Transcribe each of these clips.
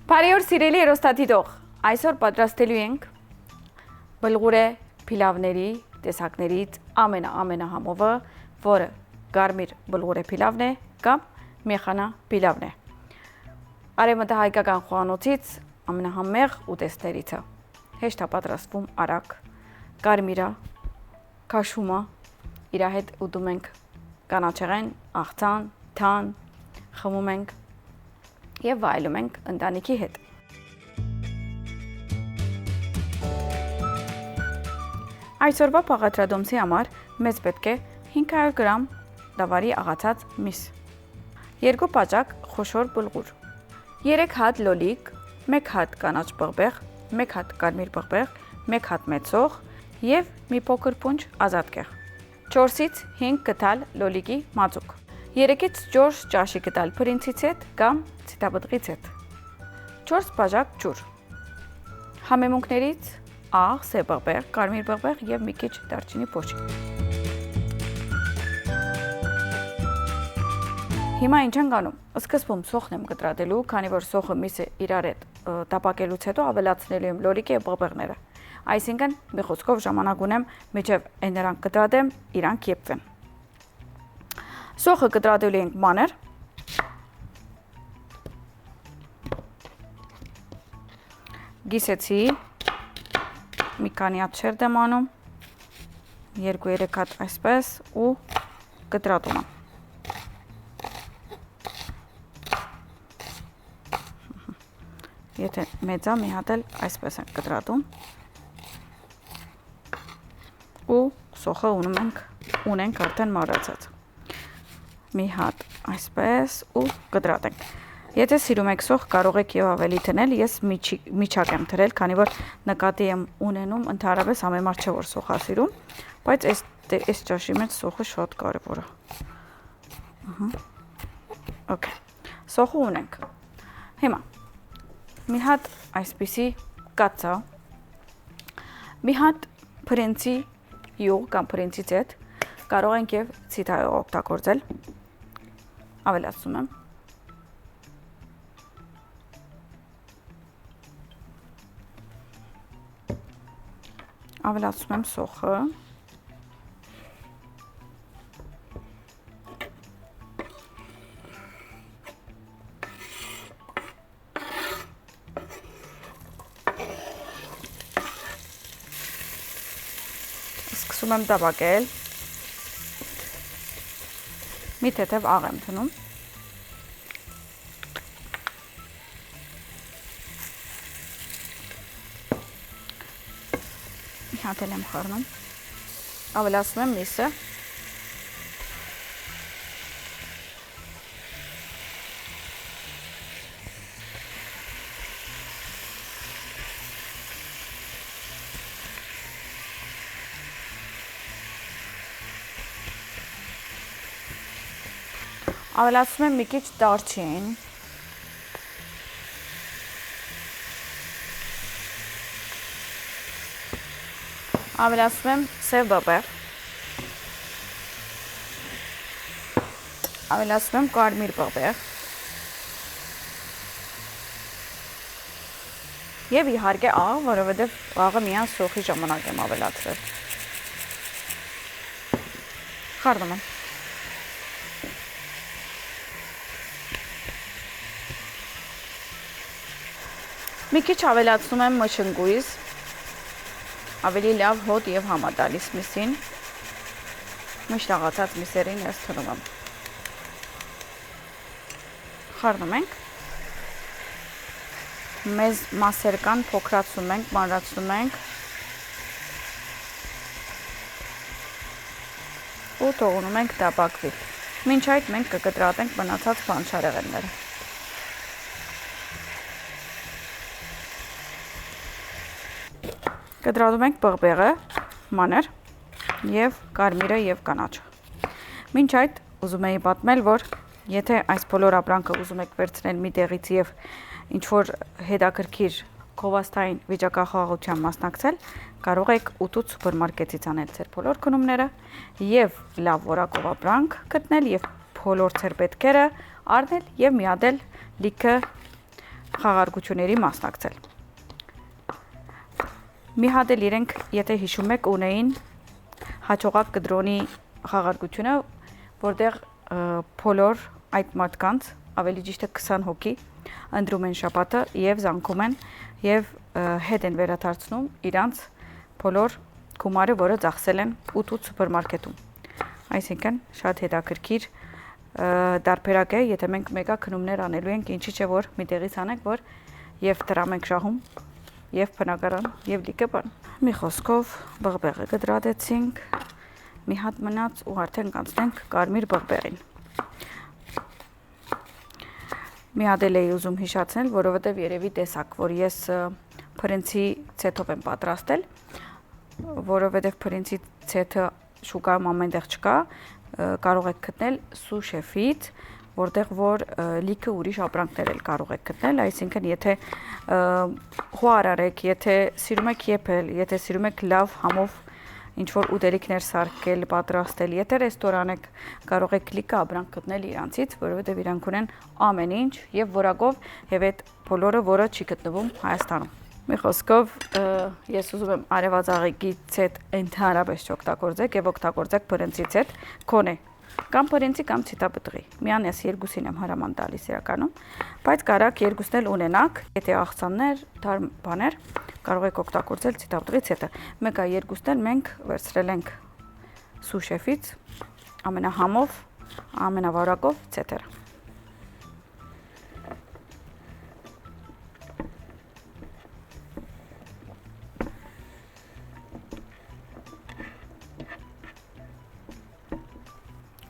Բարի օր սիրելի երոստատիտող, այսօր պատրաստելու ենք բլղուրե փիլավների տեսակներից ամենահամովը, որը կարմիր բլղուրե փիլավն է կամ մեխանա փիլավն է։ Արևմտահայկական խոհանոցից ամենահամեղ ուտեստներից է։ Հեշտ է պատրաստվում արագ, կարմիրա, քաշումա, իր հետ ուտում ենք կանաչեղեն, աղցան, թան, խմում ենք և վայելում ենք ընտանիքի հետ։ Այսօրվա փաղադրատոմսի համար մեզ պետք է 500 գրամ դավարի աղացած միս, 2 պաճակ խոշոր բլղուր, 3 հատ լոլիկ, 1 հատ կանաչ պղպեղ, 1 հատ կարմիր պղպեղ, 1 հատ մեծ սոխ և մի փոքր փունջ ազատկեղ, 4-ից 5 կտալ լոլիկի մածուկ, 3-ից 4 ճաշի կտալ փրինցից հետ կամ ցիտաբտղից հետ, 4 բաժակ ջուր, համեմունքներից աղ, սև պղպեղ, կարմիր պղպեղ և մի քիչ դարչինի փոշի։ Հիմա ինչ ենք անում։ Սկզբում սոխն եմ կտրատելու, քանի որ սոխը միսը իրար հետ տապակելուց հետո ավելացնելու եմ լոլիկը և պղպեղները։ Այսինքն մի խոսքով ժամանակ ունեմ, մինչև նրանք կտրատեմ, իրանք եփվեն։ Սոխը կտրատելու ենք մանր։ Գիսեցի, մի քանի հատ շերտ եմ անում, 2-3 հատ այսպես ու կտրատում եմ։ Եթե մեծ է, մի հատ էլ այսպես ենք կտրատում ու սոխը ունենք արդեն մարացած։ Մի հատ այսպես ու կտրատենք։ Եթե սիրում եք սոխ, կարող եք և ավելի թնել, ես միջակ եմ թրել, քանի որ նկատի եմ ունենում, ընդհանրապես ամեն մարդ չէ որ սոխ է սիրում, բայց այս ճաշի մեջ սոխը շատ կարևոր է։ Okay։ Սոխը ունենք։ Հիմա մի հատ այսպիսի կացա, մի հատ փրինցի յուղ կամ փրինցից հետ կարող ենք և ցիթայող օգտագործել, ավելացնում եմ, սոխը, սկսում եմ տապակել, մի թեթև աղ եմ դնում, մի հատ էլ եմ խառնում, ավելացնում եմ միսը, ավելացնում եմ մի քիչ դարչին, ավելացնում եմ սև պղպեղ, ավելացնում եմ կարմիր պղպեղ և իհարկե աղ, որովհետև աղը միայն սոխի ժամանակ եմ ավելացրել։ Խառնում եմ։ Մի քիչ ավելացնում եմ մշնգույզ, ավելի լավ հոտ և համա տալիս միսին, միշտ աղացած միսերին ես թնում եմ։ Խառնում ենք, մեզ մասեր կան, փոքրացնում ենք, մանրացնում ենք ու թողնում ենք տապակվի։ Մինչ այդ մենք կկտրատենք մնացած բանջարեղենները։ Կտրատում ենք պղպեղը, մանր և կարմիրը և կանաչը։ Մինչ այդ ուզում էի պատմել, որ եթե այս բոլոր ապրանքը ուզում եք վերցնել մի տեղից և ինչ-որ հետաքրքիր գովազդային վիճակախաղաղության մասնակցել, կարող եք 8 սուպերմարկետից անել ձեր բոլոր գնումները և լավ որակով ապրանք գտնել և բոլոր ձեր պետքերը առնել և միադել լիքը խաղարկությունների մասնակցել։ Մի հատ էլ իրենք, եթե հիշում եք, ունեին հաջողակ կդրոնի խաղարկությունը, որտեղ բոլոր այդ մարդկանց, ավելի ճիշտ է 20 հոգի, ընտրում են շաբաթը եւ զանգում են եւ հետ են վերադարձնում իրանց բոլոր գումարը, որը ծախսել են 8 սուպերմարկետում։ Այսինքն շատ հետաքրքիր դարբերակ է, եթե մենք մեգա քնումներ անելու ենք, ինչի՞ չէ որ մի տեղից անենք, որ եւ դրամ ենք շահում, եւ բնակարան, եւ լիքը բան։ Մի խոսքով բղբեղը կդրադեցինք, մի հատ մնաց ու արդեն կանցնենք կարմիր բղբեղին։ Մի հատ էլ էի ուզում հիշացնել, որովհետեւ երևի տեսակ, որ ես փրինցի ցեթով եմ պատրաստել, որովհետեւ փրինցի ցեթը շուկայում ամենտեղ չկա, կարող եք գտնել սուշեֆից, որտեղ որ լիքը ուրիշ ապրանքներ էլ կարող եք գտնել, այսինքն եթե խոհարար եք, եթե սիրում եք եփել, եթե սիրում եք լավ համով ինչ որ ուտելիքներ սարքել, պատրաստել, եթե ռեստորան եք, կարող եք լիքը ապրանք գտնել իրանցից, որովհետև իրանք ունեն ամեն ինչ եւ որակով եւ այդ բոլորը, որը չի գտնվում Հայաստանում։ Մի խոսքով ես ուզում եմ արևածաղիկի ցեթ ընդհանրապես չօգտագործեք եւ օգտագործեք բրինցի ցեթ քոնե կամ բրինցի կամ ցիտապտղի։ Միան ես երկուսին եմ հրաման տալիս իրականում, բայց կարաք երկուսն էլ ունենաք, եթե աղցաններ, թարմ բաներ, կարող եք օգտագործել ցիտապտղի ցեթը։ Մեկը երկուսն էլ մենք վերցրել ենք սուշեֆից, ամենահամով, ամենավարակով ցեթերը։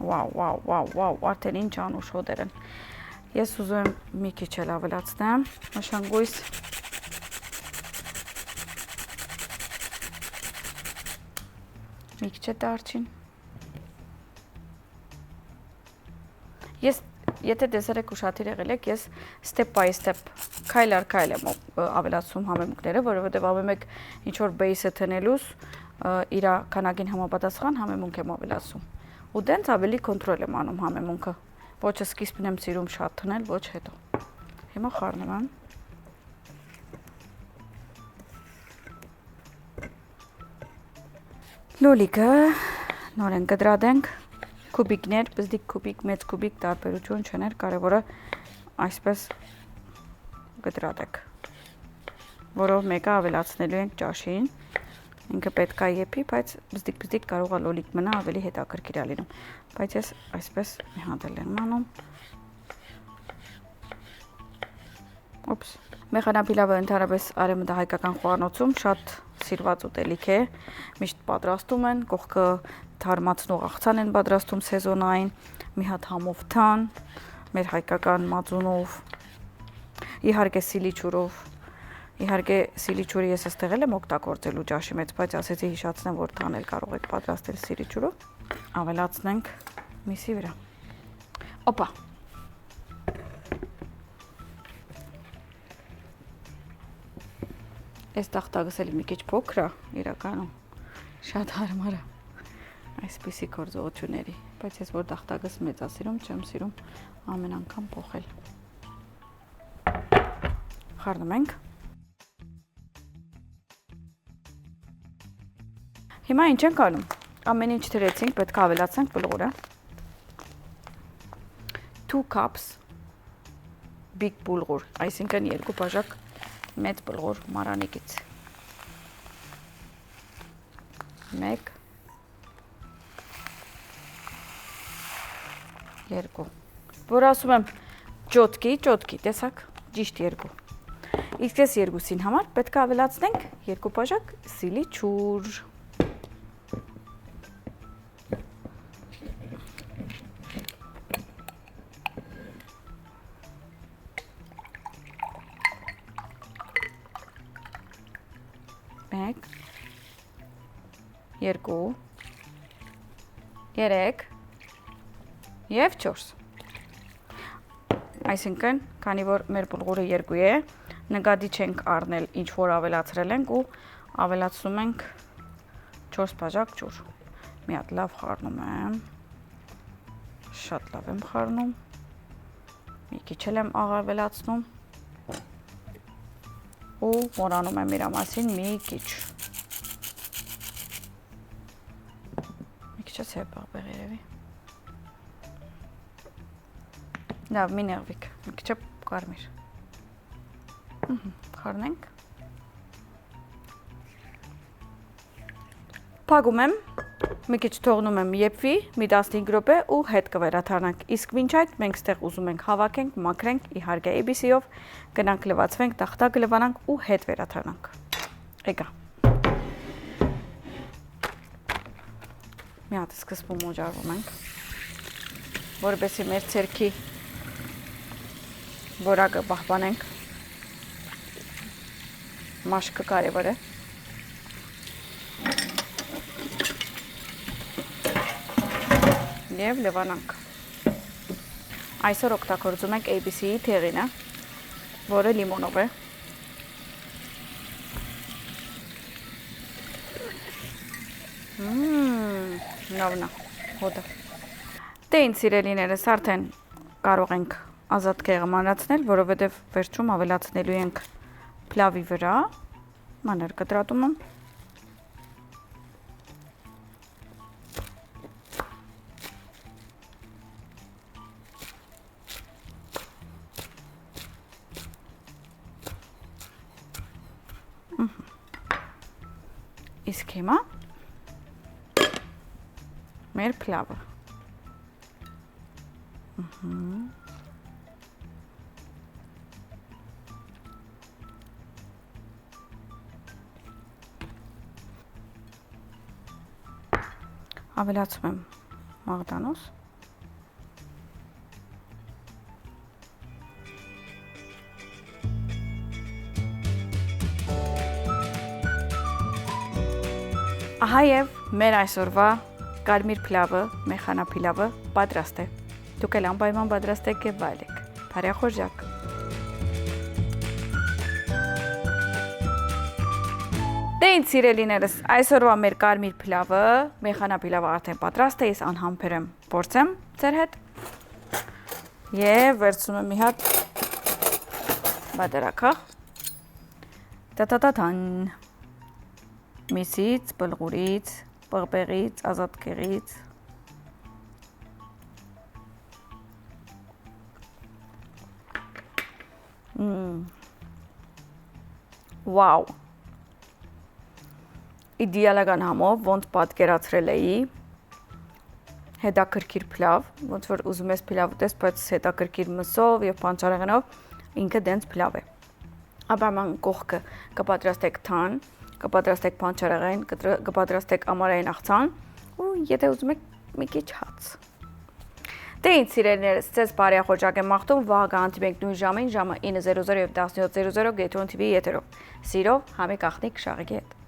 Վաու, արդեն ինչ անուշ հոդեր են։ Ես ուզում եմ մի քիչ էլ ավելացնեմ, մշանգույս։ Մի քիչ է դարչին։ Ես, եթե տեսել եք ու շատիր եղել եք, ես step by step, քայլ առ քայլ եմ ավելացում համեմունքները, որովհետև ամեն մեկ ինչ որ base-ը տնելուց իր քանակին համապատասխան համեմունք եմ ավելացում։ Ու դենց ավելի կոնտրոլ եմ անում համեմունքը, ոչ սկիզբն եմ սիրում շատ թնել, ոչ հետո։ Հիմա խառնում եմ։ Լոլիկը նորեն կդրադենք, կուբիկներ, բզդիկ կուբիկ, մեծ կուբիկ տարբերություն չներ, կարևորը այսպես կդրադեք, որով մեկը ավելացնելու ենք ճաշին, ինքը պետք է եփի, բայց բզդիկ կարող է լոլիկ մնա ավելի հետաքրքիր լինում, բայց ես այսպես մի հատ եմ անում։ Օպս, մեխանապիլավը ընդհանրապես արևմտահայկական խոհանոցում շատ սիրված ուտելիք է, միշտ պատրաստում են, կողքը թարմացնող աղցան են պատրաստում սեզոնային, մի հատ համով թան, մեր հայկական մածունով, իհարկե սիլիչուրով։ Իհարկե սիլիչուրը ես ստեղել եմ օգտագործելու ճաշի մեջ, բայց ասեցի հիշացնեմ, որ թանել կարող եք պատրաստել սիլիչուրով, ավելացնենք միսի վրա։ Օպա։ Այս տախտակս էլ մի քիչ փոքր է, իրականում շատ հարմար է այսպիսի գործողությունների, բայց ես որ տախտակս մեծ է սիրում, չեմ սիրում ամեն անգամ փոխել։ Խառնում ենք։ Հիմա ինչ ենք անում, ամեն ինչ դրեցինք, պետք է ավելացնենք բլղուրը, 2 cups big բուլղուր, այսինքն 2 բաժակ մեծ բլղուր մարանիկից, 1, 2, որ ասում եմ ճոտկի, տեսակ, ճիշտ 2, իսկ ես երկուսին համար պետք է ավելացնենք 2 բաժակ սիլիչուր, երկու, 3 և 4, այսինքն, քանի որ մեր բուլղուրը 2 է, նկատի չենք առնել ինչ որ ավելացրել ենք ու ավելացնում ենք 4 բաժակ ջուր, մի հատ լավ խառնում եմ, շատ լավ եմ խառնում, մի քիչ էլ եմ ավելացնում, ու մոռանում եմ իր մասին մի քիչ։ Մի քիչ է բաղբեղ երևի։ Լավ, մի նեղվիկ, մի քիչ կարմիր։ Խառնենք։ Փակում եմ, մի քիչ թողնում եմ եփվի, մի 15 րոպե ու հետ կվերաթարնանք։ Իսկ մինչ այդ մենք ստեղ ուզում ենք հավաքենք, մաքրենք, իհարկե ABC-ով, գնանք լվացվենք, տախտակը լվանանք ու հետ վերաթարնանք։ Եկա։ Մի հատ սկզբում օջարվում ենք, որովհետեւ մեր ցերքի որակը պահպանենք։ Մաշկը կարևոր է։ Եվ լվանանք։ Այսօր օգտագործում ենք ABC-ի թեղինը, որը լիմոնով է։ Լավն է, հոդը։ Դե ինձ սիրելիներս, արդեն կարող ենք ազատ կեղը մանրացնել, որովհետև վերջում ավելացնելու ենք փլավի վրա, մանր կտրատում եմ։ Իսկ հիմա մեր փլավը։ Ավելացում եմ մաղդանոց։ Ահա եւ մեր այսօրվա կարմիր փլավը, մեխանափիլավը պատրաստ է։ Դուք էլ անպայման պատրաստեք եւ վայելեք։ Բարեխորժակ։ Դե ինձ սիրելիներս, այսօրվա մեր կարմիր փլավը, մեխանափիլավը արդեն պատրաստ է, ես անհամբեր եմ փորձեմ ձեր հետ։ Եվ վերցնում եմ մի հատ բادرակախ։ Տա-տա-տան։ Միսից, բլղուրից, պղպեղից, ազատ կեղից։ Վաու։ Իդեալական համով, ոնց պատկերացրել էի, հետաքրքիր փլավ, ոնց որ ուզում ես փլավ ուտես, բայց հետաքրքիր մսով եւ պանչարեղենով, ինքը դենց փլավ է։ Ապա ման կողքը կպատրաստեք թան, կպատրաստեք պանչարեղեն, կպատրաստեք ամարային աղցան ու եթե ուզում եք մի քիչ հաց։ Դե ինձ սիրելիներս, ձեզ բարեխորժակ եմ մաղթում, վաղ կհանդիպենք նույն ժամին, ժամը 9:00 եւ 17:00 Գետրոն TV եթերով։ Սիրով, համի կախնիկ Շաղիկի հետ։